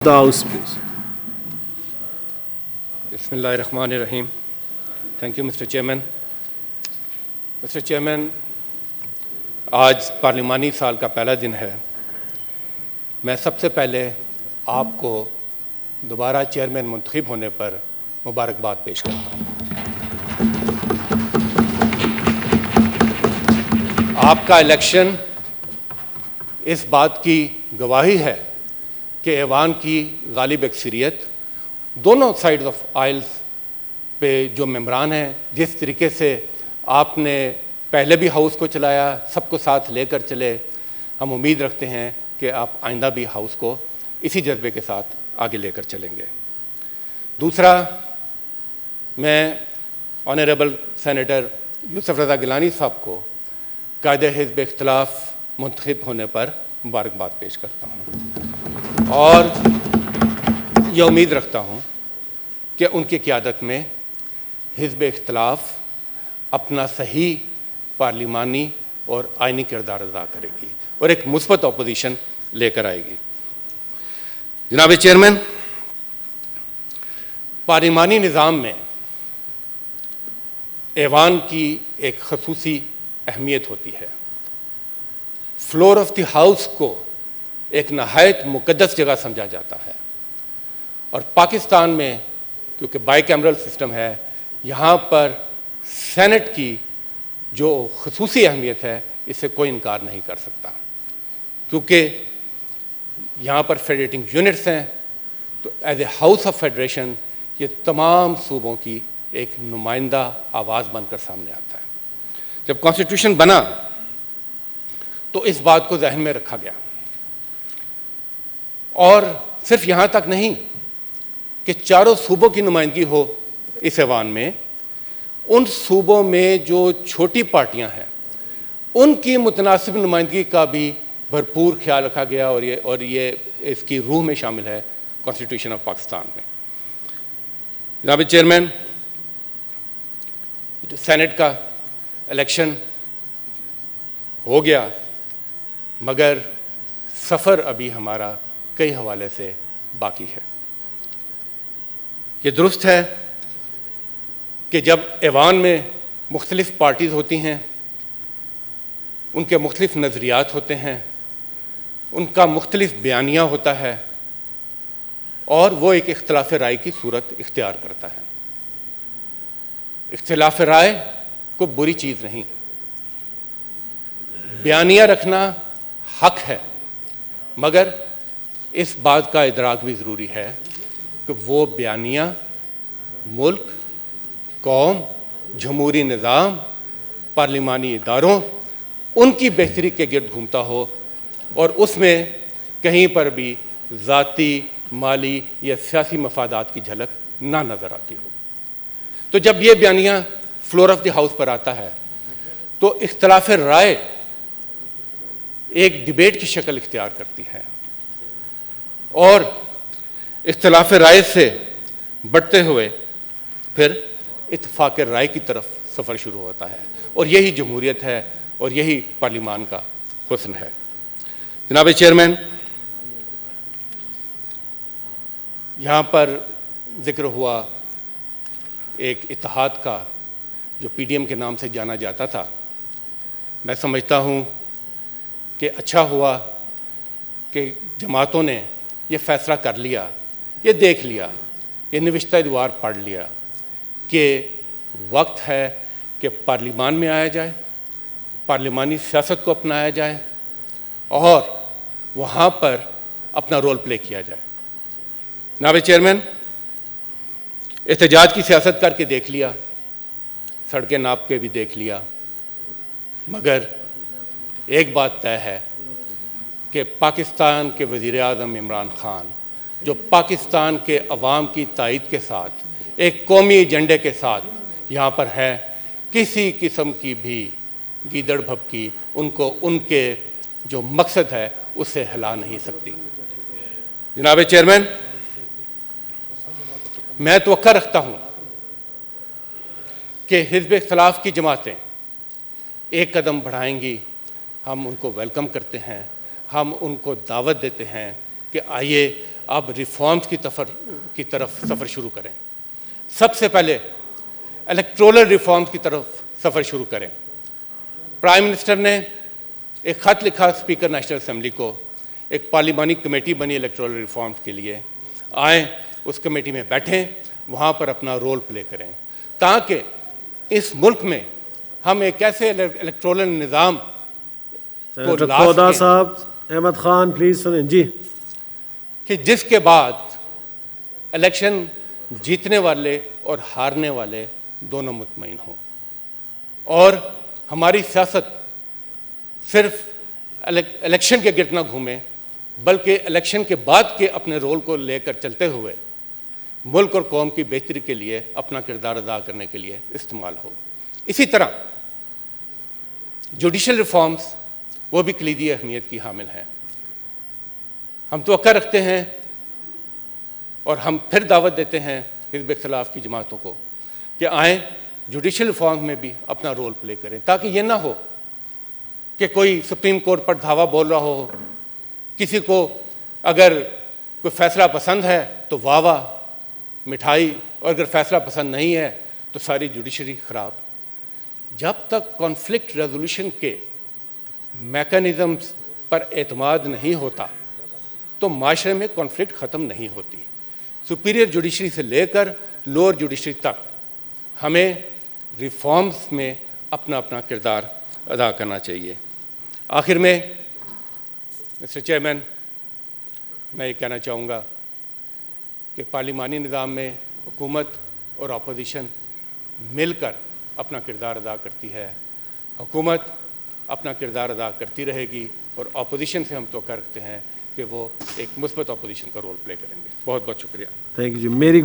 The House, please. Bismillahirrahmanirrahim. Thank you, Mr. Chairman. Mr. Chairman, آج پارلیمانی سال کا پہلا دن ہے. میں سب سے پہلے آپ کو دوبارہ چیئرمین منتخب ہونے پر مبارکباد پیش کرتا ہوں. آپ کا الیکشن اس بات کی گواہی ہے کہ ایوان کی غالب اکثریت دونوں سائڈز آف آئلز پہ جو ممبران ہیں، جس طریقے سے آپ نے پہلے بھی ہاؤس کو چلایا، سب کو ساتھ لے کر چلے، ہم امید رکھتے ہیں کہ آپ آئندہ بھی ہاؤس کو اسی جذبے کے ساتھ آگے لے کر چلیں گے. دوسرا، میں آنریبل سینیٹر یوسف رضا گیلانی صاحب کو قائد حزب اختلاف منتخب ہونے پر مبارکباد پیش کرتا ہوں اور یہ امید رکھتا ہوں کہ ان کی قیادت میں حزب اختلاف اپنا صحیح پارلیمانی اور آئینی کردار ادا کرے گی اور ایک مثبت اپوزیشن لے کر آئے گی. جناب چیئرمین، پارلیمانی نظام میں ایوان کی ایک خصوصی اہمیت ہوتی ہے. فلور آف دی ہاؤس کو ایک نہایت مقدس جگہ سمجھا جاتا ہے اور پاکستان میں کیونکہ بائی کیمرل سسٹم ہے، یہاں پر سینٹ کی جو خصوصی اہمیت ہے اس سے کوئی انکار نہیں کر سکتا. کیونکہ یہاں پر فیڈریٹنگ یونٹس ہیں تو as a house of federation یہ تمام صوبوں کی ایک نمائندہ آواز بن کر سامنے آتا ہے. جب کانسٹیٹیوشن بنا تو اس بات کو ذہن میں رکھا گیا اور صرف یہاں تک نہیں کہ چاروں صوبوں کی نمائندگی ہو اس ایوان میں، ان صوبوں میں جو چھوٹی پارٹیاں ہیں ان کی متناسب نمائندگی کا بھی بھرپور خیال رکھا گیا اور یہ اس کی روح میں شامل ہے کانسٹیٹیوشن آف پاکستان میں. جناب چیئرمین، سینٹ کا الیکشن ہو گیا مگر سفر ابھی ہمارا کئی حوالے سے باقی ہے. یہ درست ہے کہ جب ایوان میں مختلف پارٹیز ہوتی ہیں، ان کے مختلف نظریات ہوتے ہیں، ان کا مختلف بیانیہ ہوتا ہے اور وہ ایک اختلاف رائے کی صورت اختیار کرتا ہے. اختلاف رائے کو بری چیز نہیں، بیانیہ رکھنا حق ہے، مگر اس بات کا ادراک بھی ضروری ہے کہ وہ بیانیہ ملک، قوم، جمہوری نظام، پارلیمانی اداروں، ان کی بہتری کے گرد گھومتا ہو اور اس میں کہیں پر بھی ذاتی، مالی یا سیاسی مفادات کی جھلک نہ نظر آتی ہو. تو جب یہ بیانیہ فلور آف دی ہاؤس پر آتا ہے تو اختلاف رائے ایک ڈیبیٹ کی شکل اختیار کرتی ہے اور اختلاف رائے سے بڑھتے ہوئے پھر اتفاق رائے کی طرف سفر شروع ہوتا ہے اور یہی جمہوریت ہے اور یہی پارلیمان کا حسن ہے. جناب چیئرمین، یہاں پر ذکر ہوا ایک اتحاد کا جو پی ڈی ایم کے نام سے جانا جاتا تھا. میں سمجھتا ہوں کہ اچھا ہوا کہ جماعتوں نے یہ فیصلہ کر لیا، یہ دیکھ لیا، یہ نوشتہ ادوار پڑھ لیا کہ وقت ہے کہ پارلیمان میں آیا جائے، پارلیمانی سیاست کو اپنایا جائے اور وہاں پر اپنا رول پلے کیا جائے. جناب چیئرمین، احتجاج کی سیاست کر کے دیکھ لیا، سڑکیں ناپ کے بھی دیکھ لیا، مگر ایک بات طے ہے کہ پاکستان کے وزیر اعظم عمران خان جو پاکستان کے عوام کی تائید کے ساتھ ایک قومی ایجنڈے کے ساتھ یہاں پر ہے، کسی قسم کی بھی گیدڑ بھپکی ان کو ان کے جو مقصد ہے اس سے ہلا نہیں سکتی. جناب چیئرمین، میں توقع رکھتا ہوں کہ حزب اختلاف کی جماعتیں ایک قدم بڑھائیں گی. ہم ان کو ویلکم کرتے ہیں، ہم ان کو دعوت دیتے ہیں کہ آئیے اب ریفارمز کی طرف سفر شروع کریں. سب سے پہلے الیکٹورل ریفارمز کی طرف سفر شروع کریں. پرائم منسٹر نے ایک خط لکھا اسپیکر نیشنل اسمبلی کو, ایک پارلیمانی کمیٹی بنی الیکٹورل ریفارمز کے لیے, آئیں اس کمیٹی میں بیٹھیں, وہاں پر اپنا رول پلے کریں تاکہ اس ملک میں ہم ایک ایسے الیکٹورل نظام کو کھودا صاحب, احمد خان پلیز سنیں جی, کہ جس کے بعد الیکشن جیتنے والے اور ہارنے والے دونوں مطمئن ہوں, اور ہماری سیاست صرف الیکشن کے گرد نہ گھومے بلکہ الیکشن کے بعد کے اپنے رول کو لے کر چلتے ہوئے ملک اور قوم کی بہتری کے لیے اپنا کردار ادا کرنے کے لیے استعمال ہو. اسی طرح جوڈیشل ریفارمز وہ بھی کلیدی اہمیت کی حامل ہیں. ہم توقع رکھتے ہیں اور ہم پھر دعوت دیتے ہیں حزب اختلاف کی جماعتوں کو کہ آئیں جوڈیشل ریفارم میں بھی اپنا رول پلے کریں, تاکہ یہ نہ ہو کہ کوئی سپریم کورٹ پر دھاوا بول رہا ہو, کسی کو اگر کوئی فیصلہ پسند ہے تو واہ واہ مٹھائی, اور اگر فیصلہ پسند نہیں ہے تو ساری جوڈیشری خراب. جب تک کانفلکٹ ریزولوشن کے میکانزمز پر اعتماد نہیں ہوتا تو معاشرے میں کانفلکٹ ختم نہیں ہوتی. سپیریئر جوڈیشری سے لے کر لوور جوڈیشری تک ہمیں ریفارمز میں اپنا اپنا کردار ادا کرنا چاہیے. آخر میں مسٹر چیئرمین, میں یہ کہنا چاہوں گا کہ پارلیمانی نظام میں حکومت اور اپوزیشن مل کر اپنا کردار ادا کرتی ہے. حکومت اپنا کردار ادا کرتی رہے گی اور اپوزیشن سے ہم توقع رکھتے ہیں کہ وہ ایک مثبت اپوزیشن کا رول پلے کریں گے. بہت بہت شکریہ. تھینک یو جی. میری